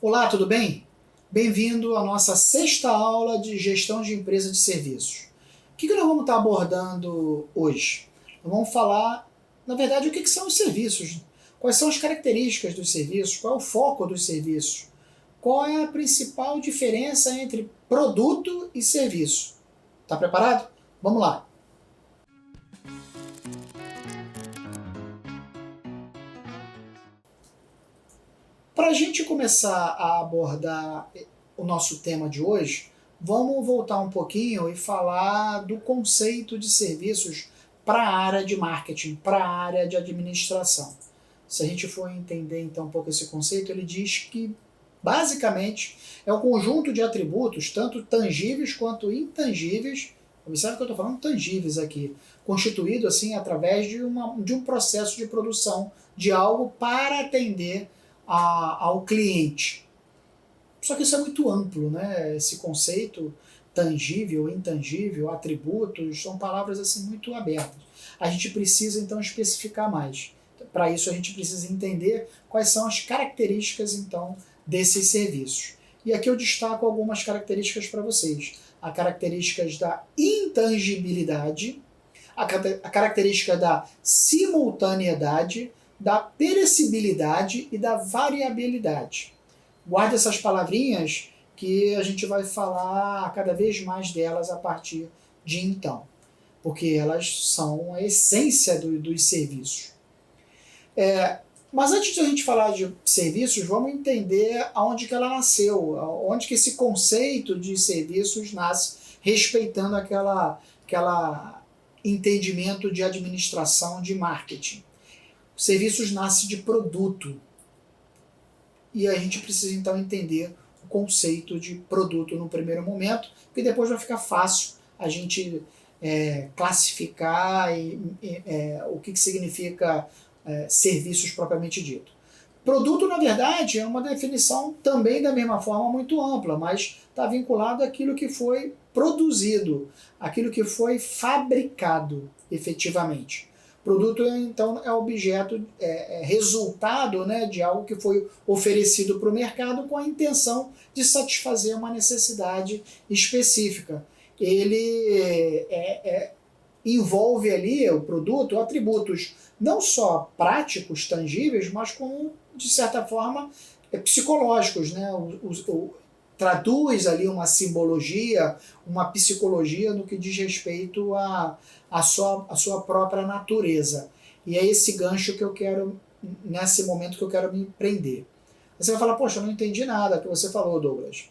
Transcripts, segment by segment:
Olá, tudo bem? Bem-vindo à nossa sexta aula de gestão de empresa de serviços. O que nós vamos estar abordando hoje? Nós vamos falar, na verdade, o que são os serviços, quais são as características dos serviços, qual é o foco dos serviços, qual é a principal diferença entre produto e serviço. Está preparado? Vamos lá! Para a gente começar a abordar o nosso tema de hoje, vamos voltar um pouquinho e falar do conceito de serviços para a área de marketing, para a área de administração. Se a gente for entender então um pouco esse conceito, ele diz que basicamente é um conjunto de atributos, tanto tangíveis quanto intangíveis, observe que eu estou falando tangíveis aqui, constituído assim através de um processo de produção de algo para atender ao cliente. Só que isso é muito amplo, né? Esse conceito tangível, intangível, atributos, são palavras assim muito abertas. A gente precisa então especificar mais. Para isso a gente precisa entender quais são as características então desses serviços. E aqui eu destaco algumas características para vocês. As características da intangibilidade, a característica da simultaneidade, da perecibilidade e da variabilidade. Guarde essas palavrinhas que a gente vai falar cada vez mais delas a partir de então, porque elas são a essência dos serviços. Mas antes de a gente falar de serviços, vamos entender aonde que ela nasceu, onde que esse conceito de serviços nasce, respeitando aquela entendimento de administração de marketing. Serviços nasce de produto. E a gente precisa então entender o conceito de produto no primeiro momento, porque depois vai ficar fácil a gente classificar o que significa serviços propriamente dito. Produto, na verdade, é uma definição também da mesma forma muito ampla, mas está vinculado àquilo que foi produzido, aquilo que foi fabricado efetivamente. Produto, então, é objeto, resultado, né, de algo que foi oferecido para o mercado com a intenção de satisfazer uma necessidade específica. Ele envolve ali, o produto, atributos não só práticos, tangíveis, mas como, de certa forma, psicológicos, né? Traduz ali uma simbologia, uma psicologia no que diz respeito à sua própria natureza. E é esse gancho que eu quero, nesse momento que eu quero me prender. Você vai falar, poxa, eu não entendi nada que você falou, Douglas.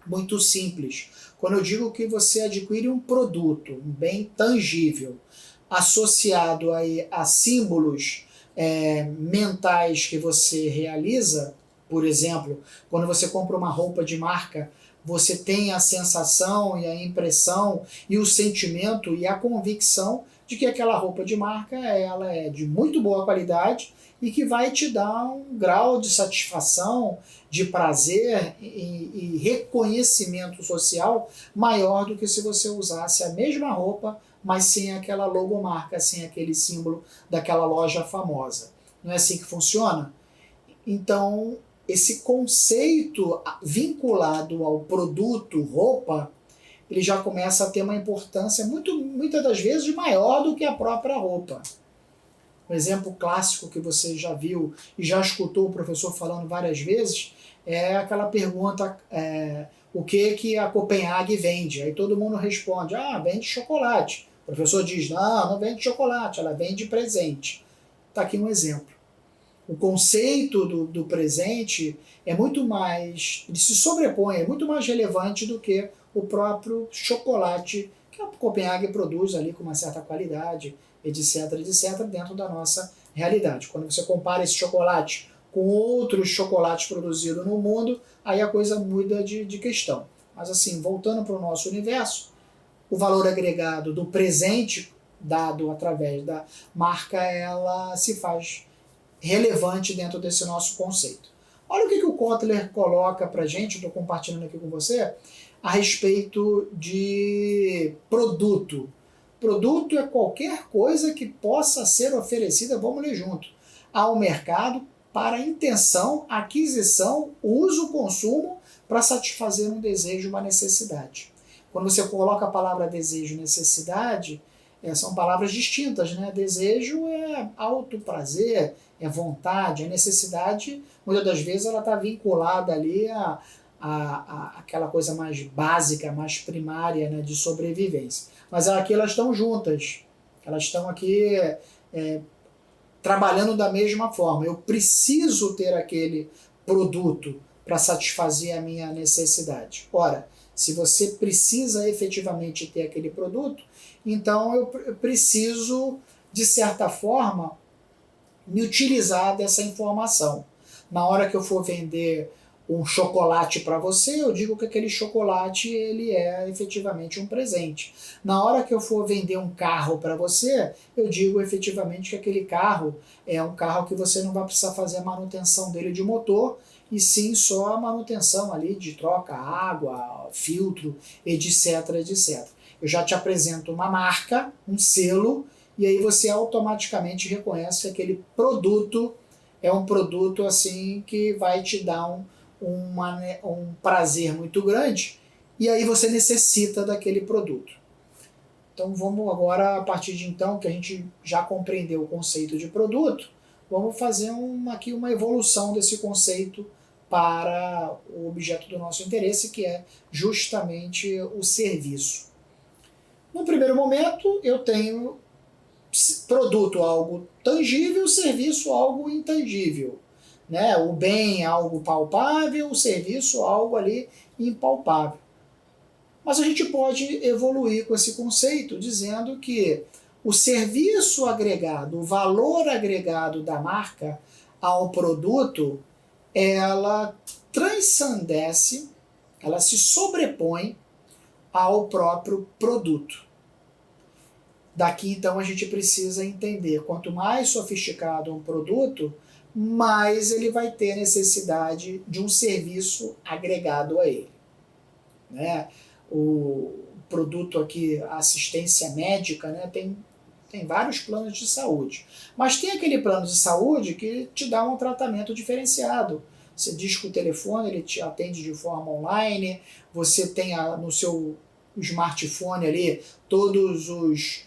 Muito simples. Quando eu digo que você adquire um produto, um bem tangível, associado aí a símbolos mentais que você realiza, por exemplo, quando você compra uma roupa de marca, você tem a sensação e a impressão e o sentimento e a convicção de que aquela roupa de marca ela é de muito boa qualidade e que vai te dar um grau de satisfação, de prazer e reconhecimento social maior do que se você usasse a mesma roupa, mas sem aquela logomarca, sem aquele símbolo daquela loja famosa. Não é assim que funciona? Então, esse conceito vinculado ao produto roupa, ele já começa a ter uma importância muitas das vezes maior do que a própria roupa. Um exemplo clássico que você já viu e já escutou o professor falando várias vezes é aquela pergunta, o que a Copenhague vende? Aí todo mundo responde, vende chocolate. O professor diz, não vende chocolate, ela vende presente. Está aqui um exemplo. O conceito do presente é muito mais, ele se sobrepõe, é muito mais relevante do que o próprio chocolate que a Copenhague produz ali com uma certa qualidade, etc, dentro da nossa realidade. Quando você compara esse chocolate com outros chocolates produzidos no mundo, aí a coisa muda de questão. Mas assim, voltando para o nosso universo, o valor agregado do presente dado através da marca, ela se faz relevante dentro desse nosso conceito. Olha o que o Kotler coloca para a gente, estou compartilhando aqui com você, a respeito de produto. Produto é qualquer coisa que possa ser oferecida, vamos ler junto, ao mercado para intenção, aquisição, uso, consumo, para satisfazer um desejo, uma necessidade. Quando você coloca a palavra desejo e necessidade, são palavras distintas, né? Desejo é alto prazer, é vontade, a necessidade, muitas das vezes, ela está vinculada ali aquela coisa mais básica, mais primária, né, de sobrevivência. Mas aqui elas estão juntas, elas estão aqui trabalhando da mesma forma. Eu preciso ter aquele produto para satisfazer a minha necessidade. Ora, se você precisa efetivamente ter aquele produto, então eu preciso, de certa forma, me utilizar dessa informação. Na hora que eu for vender um chocolate para você, eu digo que aquele chocolate ele é efetivamente um presente. Na hora que eu for vender um carro para você, eu digo efetivamente que aquele carro é um carro que você não vai precisar fazer a manutenção dele de motor, e sim só a manutenção ali de troca, água, filtro, etc, etc. Eu já te apresento uma marca, um selo, e aí você automaticamente reconhece que aquele produto é um produto assim que vai te dar um prazer muito grande, e aí você necessita daquele produto. Então vamos agora, a partir de então, que a gente já compreendeu o conceito de produto, vamos fazer aqui uma evolução desse conceito para o objeto do nosso interesse, que é justamente o serviço. No primeiro momento, eu tenho produto algo tangível, serviço algo intangível. Né? O bem algo palpável, o serviço algo ali impalpável. Mas a gente pode evoluir com esse conceito dizendo que o serviço agregado, o valor agregado da marca ao produto, ela transcendesse, ela se sobrepõe ao próprio produto. Daqui então a gente precisa entender, quanto mais sofisticado um produto, mais ele vai ter necessidade de um serviço agregado a ele. Né? O produto aqui, a assistência médica, né, tem vários planos de saúde. Mas tem aquele plano de saúde que te dá um tratamento diferenciado. Você diz que o telefone ele te atende de forma online, você tem no seu smartphone ali todos os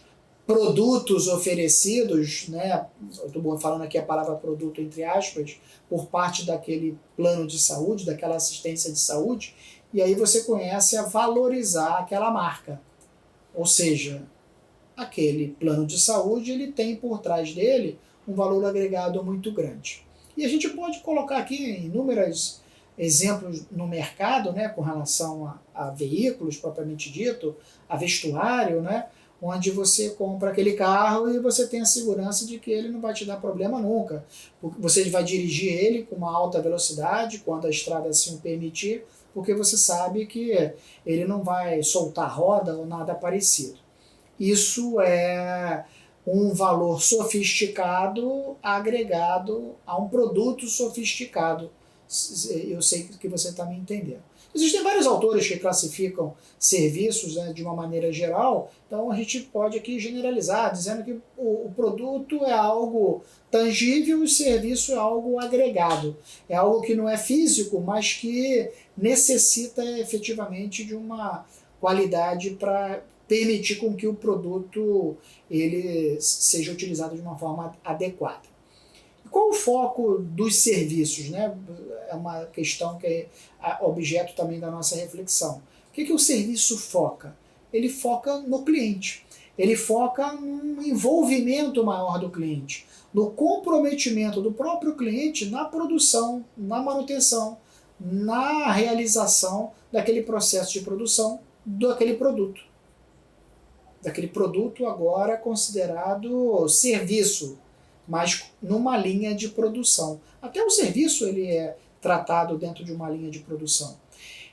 produtos oferecidos, né? Estou falando aqui a palavra produto entre aspas, por parte daquele plano de saúde, daquela assistência de saúde, e aí você começa a valorizar aquela marca. Ou seja, aquele plano de saúde ele tem por trás dele um valor agregado muito grande. E a gente pode colocar aqui inúmeros exemplos no mercado, né, com relação a veículos propriamente dito, a vestuário, né, onde você compra aquele carro e você tem a segurança de que ele não vai te dar problema nunca. Você vai dirigir ele com uma alta velocidade, quando a estrada assim o permitir, porque você sabe que ele não vai soltar roda ou nada parecido. Isso é um valor sofisticado agregado a um produto sofisticado. Eu sei que você está me entendendo. Existem vários autores que classificam serviços, né, de uma maneira geral, então a gente pode aqui generalizar, dizendo que o produto é algo tangível e o serviço é algo agregado. É algo que não é físico, mas que necessita efetivamente de uma qualidade para permitir com que o produto ele seja utilizado de uma forma adequada. Qual o foco dos serviços? Né? É uma questão que é objeto também da nossa reflexão. O que o serviço foca? Ele foca no cliente. Ele foca num envolvimento maior do cliente, no comprometimento do próprio cliente na produção, na manutenção, na realização daquele processo de produção daquele produto. Daquele produto agora considerado serviço, mas numa linha de produção. Até o serviço ele é tratado dentro de uma linha de produção.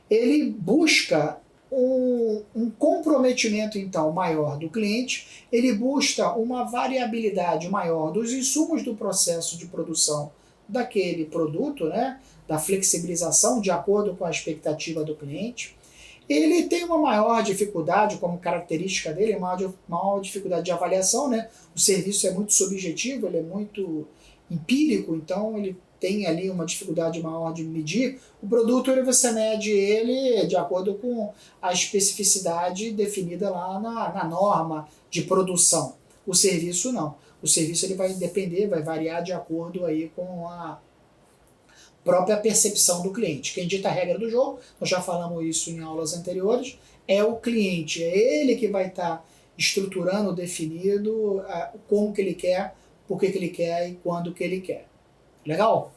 Ele busca um comprometimento então maior do cliente, ele busca uma variabilidade maior dos insumos do processo de produção daquele produto, né, da flexibilização de acordo com a expectativa do cliente. Ele tem uma maior dificuldade, como característica dele, maior dificuldade de avaliação, né? O serviço é muito subjetivo, ele é muito empírico, então ele tem ali uma dificuldade maior de medir, o produto você mede ele de acordo com a especificidade definida lá na norma de produção. O serviço não. O serviço ele vai depender, vai variar de acordo aí com a própria percepção do cliente. Quem dita a regra do jogo, nós já falamos isso em aulas anteriores, é o cliente, é ele que vai estar estruturando, definido como que ele quer, por que ele quer e quando que ele quer. Legal?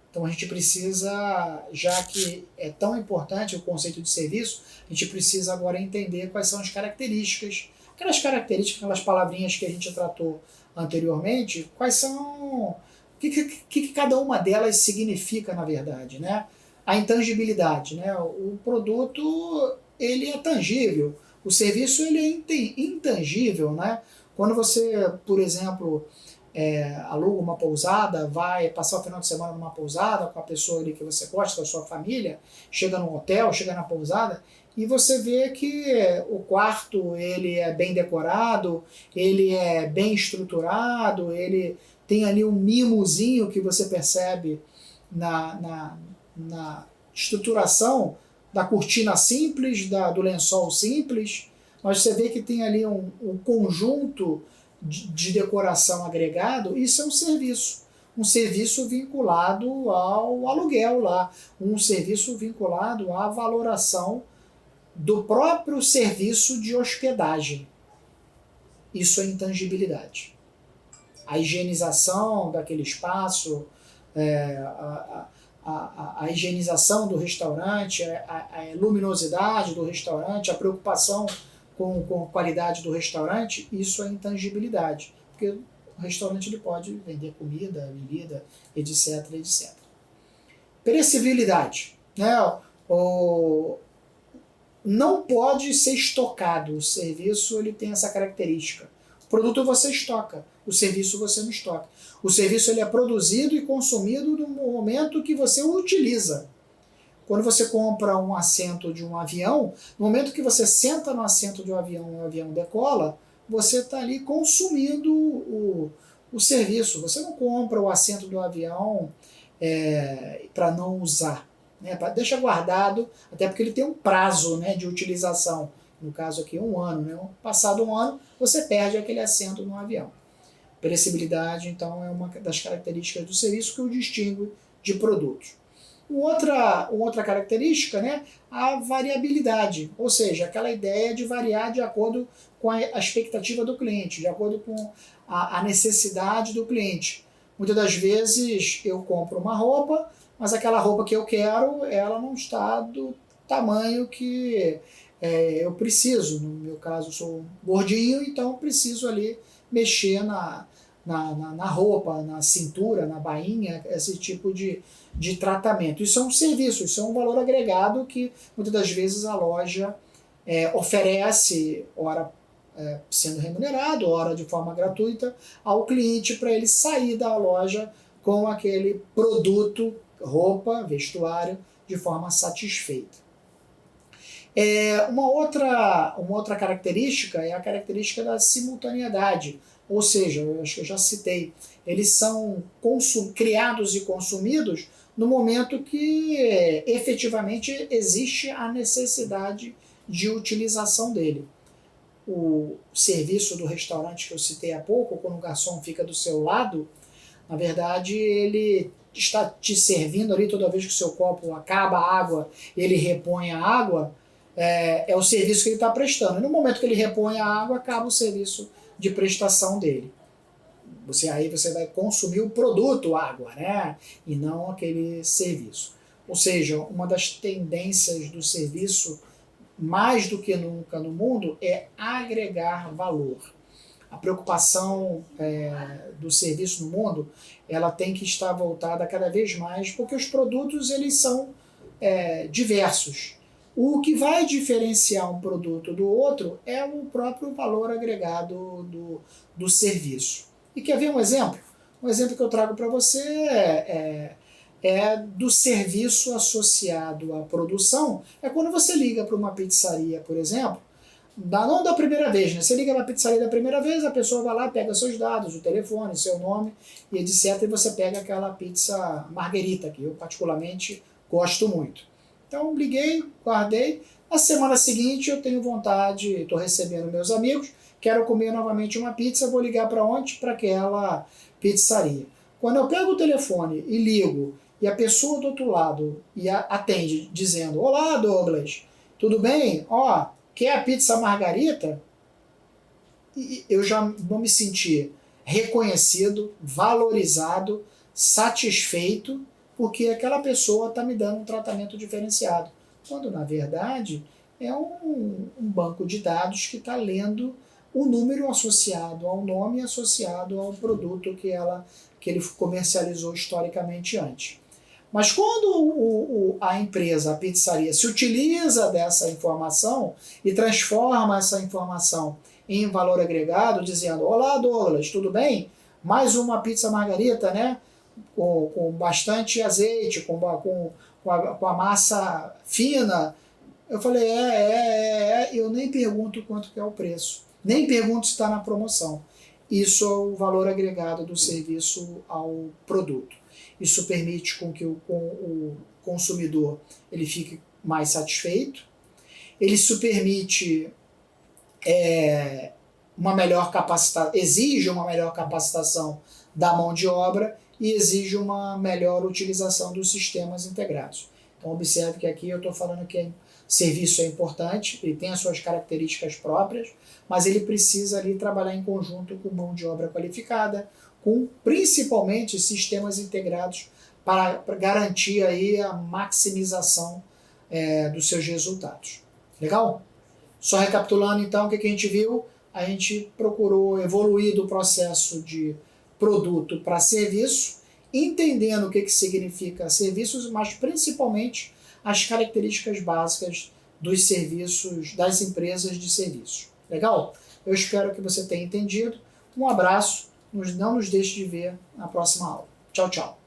Então a gente precisa, já que é tão importante o conceito de serviço, a gente precisa agora entender quais são as características, aquelas palavrinhas que a gente tratou anteriormente, quais são, o que cada uma delas significa na verdade, né? A intangibilidade, né? O produto ele é tangível, o serviço ele é intangível, né? Quando você, por exemplo, aluga uma pousada, vai passar o final de semana numa pousada com a pessoa ali que você gosta, da sua família, chega num hotel, chega na pousada, e você vê que o quarto ele é bem decorado, ele é bem estruturado, ele tem ali um mimozinho que você percebe na estruturação da cortina simples, do lençol simples, mas você vê que tem ali um conjunto de decoração agregado. Isso é um serviço vinculado ao aluguel lá, um serviço vinculado à valoração do próprio serviço de hospedagem. Isso é intangibilidade. A higienização daquele espaço, a higienização do restaurante, a luminosidade do restaurante, a preocupação com a qualidade do restaurante, isso é intangibilidade. Porque o restaurante ele pode vender comida, bebida, etc, etc. Perecibilidade, né? Não pode ser estocado. O serviço ele tem essa característica. O produto você estoca, o serviço você não estoca. O serviço ele é produzido e consumido no momento que você o utiliza. Quando você compra um assento de um avião, no momento que você senta no assento de um avião e o avião decola, você está ali consumindo o serviço. Você não compra o assento do avião para não usar. Né? Deixa guardado, até porque ele tem um prazo, né, de utilização. No caso aqui, 1 ano. Né? Passado 1 ano, você perde aquele assento no avião. Perecibilidade, então, é uma das características do serviço que o distingue de produtos. Outra característica, né, a variabilidade, ou seja, aquela ideia de variar de acordo com a expectativa do cliente, de acordo com a necessidade do cliente. Muitas das vezes eu compro uma roupa, mas aquela roupa que eu quero, ela não está do tamanho que eu preciso. No meu caso, eu sou gordinho, então eu preciso ali mexer na roupa, na cintura, na bainha, esse tipo de tratamento. Isso é um serviço, isso é um valor agregado que muitas das vezes a loja oferece, ora sendo remunerado, ora de forma gratuita, ao cliente para ele sair da loja com aquele produto, roupa, vestuário, de forma satisfeita. Uma outra característica é a característica da simultaneidade, ou seja, eu acho que eu já citei, eles são criados e consumidos no momento que efetivamente existe a necessidade de utilização dele. O serviço do restaurante que eu citei há pouco, quando o garçom fica do seu lado, na verdade ele está te servindo ali toda vez que o seu copo acaba a água, ele repõe a água, é o serviço que ele está prestando. E no momento que ele repõe a água, acaba o serviço de prestação dele. Aí você vai consumir o produto água, né? E não aquele serviço. Ou seja, uma das tendências do serviço, mais do que nunca no mundo, é agregar valor. A preocupação do serviço no mundo, ela tem que estar voltada cada vez mais, porque os produtos eles são diversos. O que vai diferenciar um produto do outro é o próprio valor agregado do serviço. E quer ver um exemplo? Um exemplo que eu trago para você é do serviço associado à produção. É quando você liga para uma pizzaria, por exemplo, não da primeira vez, né? Você liga para a pizzaria da primeira vez, a pessoa vai lá, pega seus dados, o telefone, seu nome e etc. E você pega aquela pizza marguerita, que eu particularmente gosto muito. Então liguei, guardei. Na semana seguinte eu tenho vontade, estou recebendo meus amigos, quero comer novamente uma pizza, vou ligar para onde? Para aquela pizzaria. Quando eu pego o telefone e ligo, e a pessoa do outro lado atende dizendo: olá, Douglas, tudo bem? Ó, quer a pizza margarita? E eu já vou me sentir reconhecido, valorizado, satisfeito, porque aquela pessoa está me dando um tratamento diferenciado. Quando, na verdade, é um banco de dados que está lendo o número associado ao nome, associado ao produto que ele comercializou historicamente antes. Mas quando a empresa, a pizzaria, se utiliza dessa informação e transforma essa informação em valor agregado, dizendo: olá, Douglas, tudo bem? Mais uma pizza margarita, né? Com bastante azeite, com a massa fina. Eu falei: eu nem pergunto quanto que é o preço, nem pergunto se está na promoção. Isso é o valor agregado do serviço ao produto. Isso permite com que o consumidor ele fique mais satisfeito. Isso permite exige uma melhor capacitação da mão de obra e exige uma melhor utilização dos sistemas integrados. Então observe que aqui eu estou falando que serviço é importante, ele tem as suas características próprias, mas ele precisa ali trabalhar em conjunto com mão de obra qualificada, com principalmente sistemas integrados para garantir aí a maximização dos seus resultados. Legal? Só recapitulando então o que a gente viu, a gente procurou evoluir do processo de produto para serviço, entendendo o que significa serviços, mas principalmente as características básicas dos serviços, das empresas de serviços. Legal? Eu espero que você tenha entendido. Um abraço, não nos deixe de ver na próxima aula. Tchau, tchau.